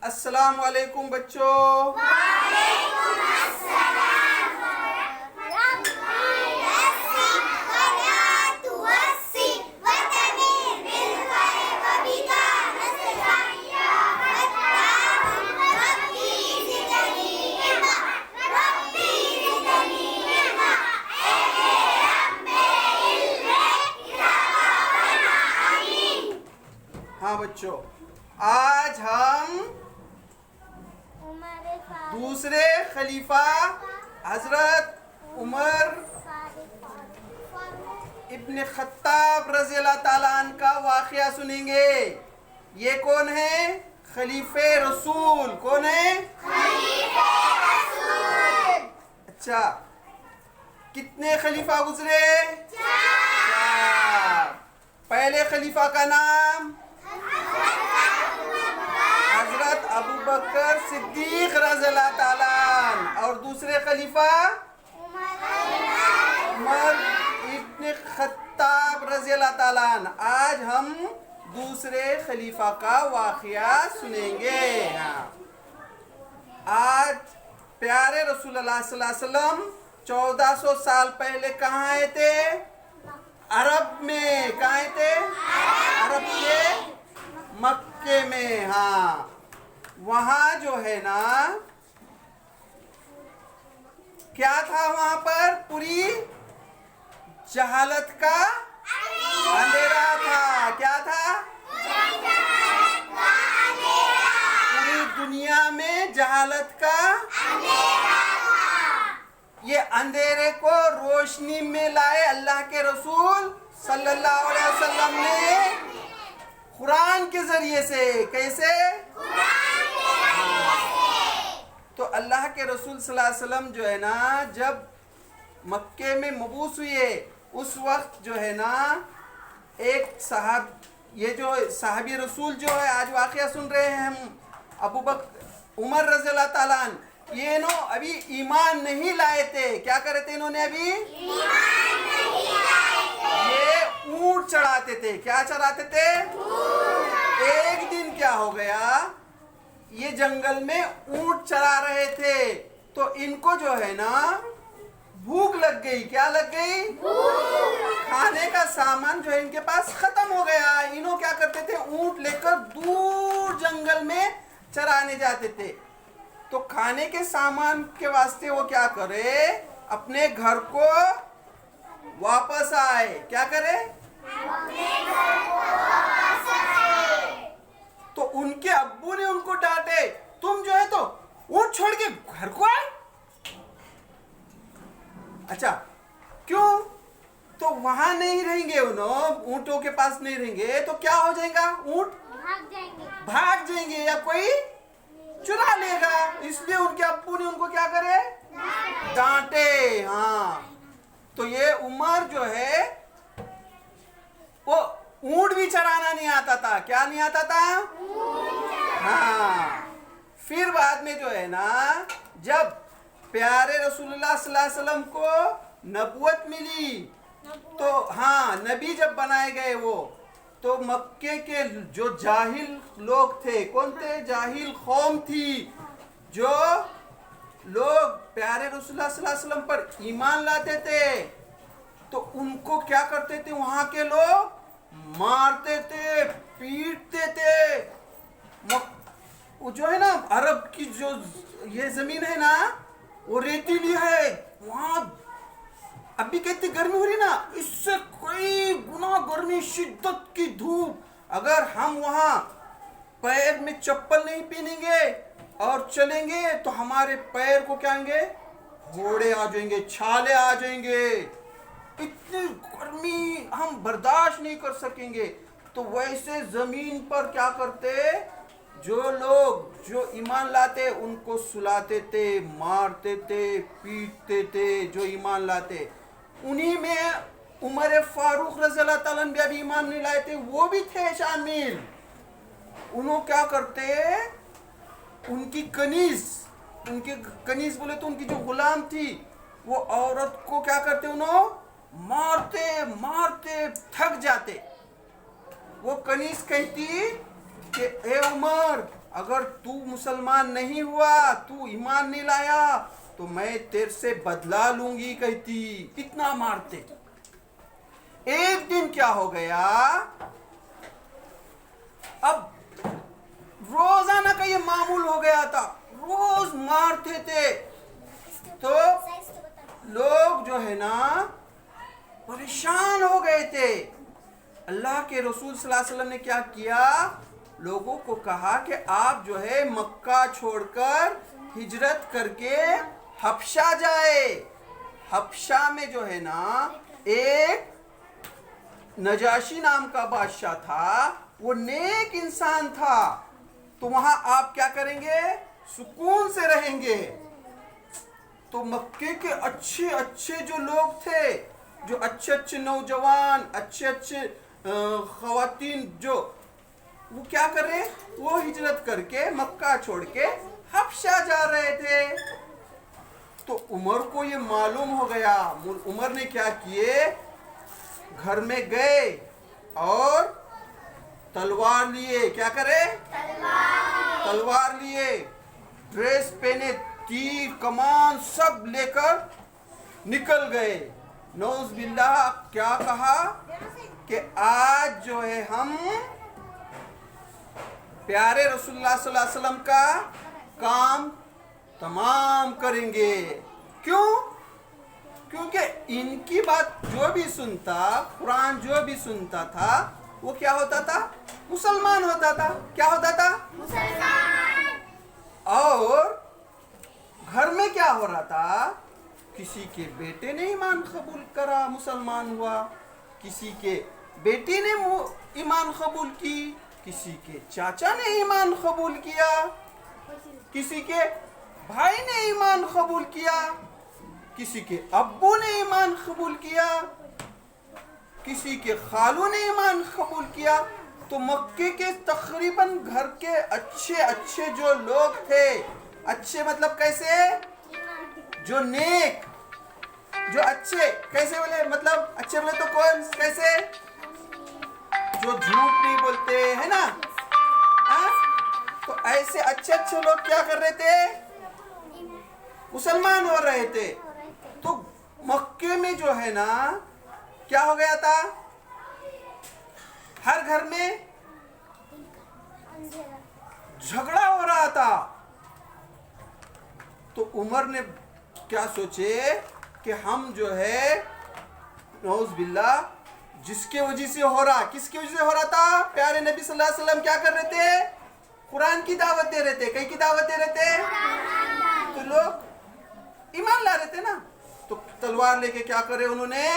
السلام علیکم بچوں. وعلیکم السلام. ربی یسی ولا توسی وتمیر بالخیر وبکا نستعین ربی زدنی علما ربی زدنی علما رب علم کتابنا آمین. ہاں بچوں، آج ہم عمر فاروق دوسرے خلیفہ حضرت عمر ابن خطاب رضی اللہ تعالیٰ عنہ کا واقعہ سنیں گے. یہ کون ہے؟ خلیفہ رسول. کون ہے؟ خلیفہ رسول. اچھا، کتنے خلیفہ گزرے؟ 4. پہلے خلیفہ کا نام حضرت ابو بکر صدیق رضی اللہ تعالیٰ عنہ، اور دوسرے خلیفہ عمر ابن خطاب رضی اللہ تعالیٰ عنہ. آج ہم دوسرے خلیفہ کا واقعہ سنیں گے. آج پیارے رسول اللہ صلی اللہ علیہ وسلم 1400 سال پہلے کہاں آئے تھے؟ عرب میں. کہاں آئے تھے؟ عرب کے مکے میں. ہاں، وہاں جو ہے نا کیا تھا؟ وہاں پر پوری جہالت کا اندھیرا تھا. کیا تھا؟ پوری دنیا میں جہالت کا یہ اندھیرے کو روشنی میں لائے اللہ کے رسول صلی اللہ علیہ وسلم نے قرآن کے ذریعے سے. کیسے؟ تو اللہ کے رسول صلی اللہ علیہ وسلم جو ہے نا جب مکے میں مبعوث ہوئے، اس وقت جو ہے نا ایک یہ جو صحابی رسول جو ہے، آج واقعہ سن رہے ہیں ہم، ابو بکر عمر رضی اللہ تعالیٰ عنہ، یہ ابھی ایمان نہیں لائے تھے. کیا کرے تھے انہوں نے؟ ابھی ایمان نہیں لائے تھے. یہ اونٹ چڑھاتے تھے. کیا چڑھاتے تھے؟ ایک دن کیا ہو گیا، یہ جنگل میں اونٹ چرا رہے تھے تو ان کو جو ہے نا بھوک لگ گئی. کیا لگ گئی؟ کھانے کا سامان جو ہے ان کے پاس ختم ہو گیا. انہوں کیا کرتے تھے؟ اونٹ لے کر دور جنگل میں چرانے جاتے تھے. تو کھانے کے سامان کے واسطے وہ کیا کرے؟ اپنے گھر کو واپس آئے. کیا کرے؟ تو ان کے ابو نے ان کو ڈانٹے، تم جو ہے تو اونٹ چھوڑ کے گھر کو آئے. اچھا، کیوں؟ تو وہاں نہیں رہیں گے، انہوں اونٹوں کے پاس نہیں رہیں گے تو کیا ہو جائے گا؟ اونٹ بھاگ جائیں گے یا کوئی چرا لے گا. اس لیے ان کے ابو نے ان کو کیا کرے؟ ڈانٹے. ہاں، تو یہ عمر جو ہے وہ اونٹ بھی چرانا نہیں آتا تھا. کیا نہیں آتا تھا؟ ہاں. پھر بعد میں جو ہے نا جب پیارے رسول اللہ صلی اللہ علیہ وسلم کو نبوت ملی تو ہاں نبی جب بنائے گئے وہ، تو مکے کے جو جاہل لوگ تھے، کون تھے؟ جاہل قوم تھی. جو لوگ پیارے رسول اللہ صلی اللہ علیہ وسلم پر ایمان لاتے تھے تو ان کو کیا کرتے تھے؟ وہاں کے لوگ مارتے تھے، پیٹتے تھے. وہ جو ہے نا عرب کی جو یہ زمین ہے نا وہ ریتیلی ہے، وہاں ابھی کہتے گرمی ہو رہی نا، اس سے کئی گنا گرمی، شدت کی دھوپ. اگر ہم وہاں پیر میں چپل نہیں پہنیں گے اور چلیں گے تو ہمارے پیر کو کیا آئیں گے؟ گھوڑے آ جائیں گے، چھالے آ جائیں گے. اتنی گرمی ہم برداشت نہیں کر سکیں گے. تو ویسے زمین پر کیا کرتے؟ جو لوگ جو ایمان لاتے ان کو سلاتے تھے، مارتے تھے، پیٹتے تھے. جو ایمان لاتے انہی میں عمر فاروق رضی اللہ تعالیٰ عنہ بھی ابھی ایمان نہیں لائے تھے، وہ بھی تھے شامل. انہوں کیا کرتے؟ ان کی کنیز بولے تو ان کی جو غلام تھی وہ عورت کو کیا کرتے؟ انہوں مارتے تھک جاتے. وہ کنیز کہتی کہ اے عمر اگر تو مسلمان نہیں ہوا، تو ایمان نہیں لایا تو میں تیرے سے بدلہ لوں گی کہتی، اتنا مارتے۔ ایک دن کیا ہو گیا، اب روزانہ کا یہ معمول ہو گیا تھا، روز مارتے تھے، تو لوگ جو ہے نا پریشان ہو گئے تھے۔ اللہ کے رسول صلی اللہ علیہ وسلم نے کیا کیا، لوگوں کو کہا کہ آپ جو ہے مکہ چھوڑ کر ہجرت کر کے حبشہ جائے۔ حبشہ میں جو ہے نا ایک نجاشی نام کا بادشاہ تھا، وہ نیک انسان تھا، تو وہاں آپ کیا کریں گے، سکون سے رہیں گے۔ تو مکے کے اچھے اچھے جو لوگ تھے، جو اچھے اچھے نوجوان، اچھے اچھے خواتین، جو وہ کیا کر رہے، وہ ہجرت کر کے مکہ چھوڑ کے حبشہ جا رہے تھے۔ تو عمر کو یہ معلوم ہو گیا، عمر نے کیا کیے، گھر میں گئے اور تلوار لیے، کیا کرے، تلوار لیے، ڈریس پہنے، تیر کمان سب لے کر نکل گئے۔ نعوذ باللہ، کیا کہا کہ آج جو ہے ہم پیارے رسول اللہ صلی اللہ علیہ وسلم کا کام تمام کریں گے۔ کیوں؟ کیونکہ ان کی بات جو بھی سنتا، قرآن جو بھی سنتا تھا، وہ کیا ہوتا تھا، مسلمان ہوتا تھا۔ کیا ہوتا تھا، مسلمان۔ اور گھر میں کیا ہو رہا تھا، کسی کے بیٹے نے ایمان قبول کرا، مسلمان ہوا، کسی کے بیٹی نے ایمان قبول کی، کسی کے چاچا نے ایمان قبول کیا، کسی کے بھائی نے ایمان قبول کیا، کسی کے ابو نے ایمان قبول کیا، کسی کے خالو نے ایمان قبول کیا۔ تو مکے کے تقریباً گھر کے اچھے اچھے جو لوگ تھے، اچھے مطلب کیسے، جو نیک، جو اچھے، کیسے بولے، مطلب اچھے بولے تو کون، کیسے، جو جھوٹ نہیں بولتے ہے نا، تو ایسے اچھے اچھے لوگ کیا کر رہے تھے، مسلمان ہو رہے تھے۔ تو مکے میں جو ہے نا کیا ہو گیا تھا، ہر گھر میں جھگڑا ہو رہا تھا۔ تو عمر نے کیا سوچے کہ ہم جو ہے نعوذ باللہ، جس کے وجہ سے ہو رہا، کس کی وجہ سے ہو رہا تھا، پیارے نبی صلی اللہ علیہ وسلم کیا کر رہے تھے، قرآن کی دعوت دے رہے تھے، کئی کی دعوت دے رہے تھے، تو لوگ ایمان لا رہے تھے نا۔ تو تلوار لے کے کیا کرے انہوں نے،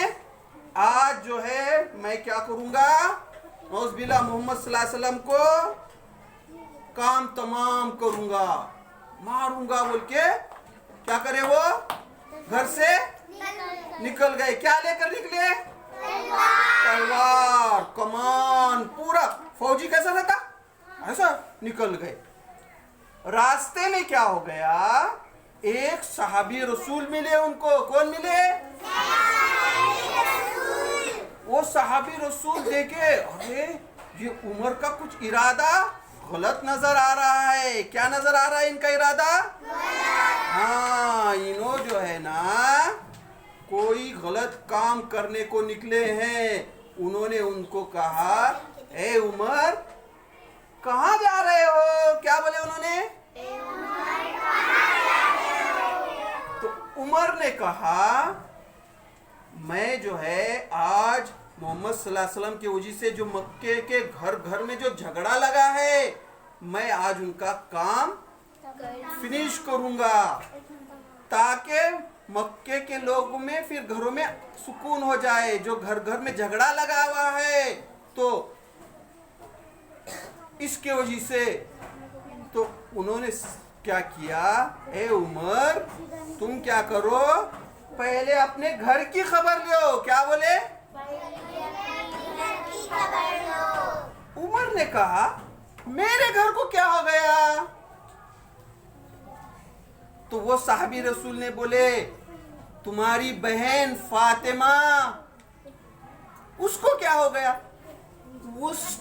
آج جو ہے میں کیا کروں گا، نعوذ باللہ محمد صلی اللہ علیہ وسلم کو کام تمام کروں گا، ماروں گا بول کے کیا کرے، وہ گھر سے نکل گئے۔ کیا لے کر نکلے، تلوار کمان، پورا فوجی کیسا رہتا ایسا نکل گئے۔ راستے میں کیا ہو گیا، ایک صحابی رسول ملے ان کو، کون ملے، وہ صحابی رسول دیکھے، ارے یہ عمر کا کچھ ارادہ غلط نظر آ رہا ہے۔ کیا نظر آ رہا ہے ان کا ارادہ، ہاں انہوں جو ہے نا کوئی غلط کام کرنے کو نکلے ہیں۔ انہوں نے ان کو کہا، اے عمر کہاں جا رہے ہو، کیا بولے انہوں نے، تو عمر نے کہا میں جو ہے آج محمد صلی اللہ علیہ وسلم کی وجہ سے جو مکے کے گھر گھر میں جو جھگڑا لگا ہے، میں آج ان کا کام فنش کروں گا، تاکہ مکے کے لوگوں میں پھر گھروں میں سکون ہو جائے۔ جو گھر گھر میں جھگڑا لگا ہوا ہے تو اس کے وجہ سے، تو انہوں نے کیا کیا، اے عمر تم کیا کرو، پہلے اپنے گھر کی خبر لو۔ کیا بولے، عمر نے کہا میرے گھر کو کیا ہو گیا، تو وہ صحابی رسول نے بولے تمہاری بہن فاطمہ اس کو کیا ہو گیا، اس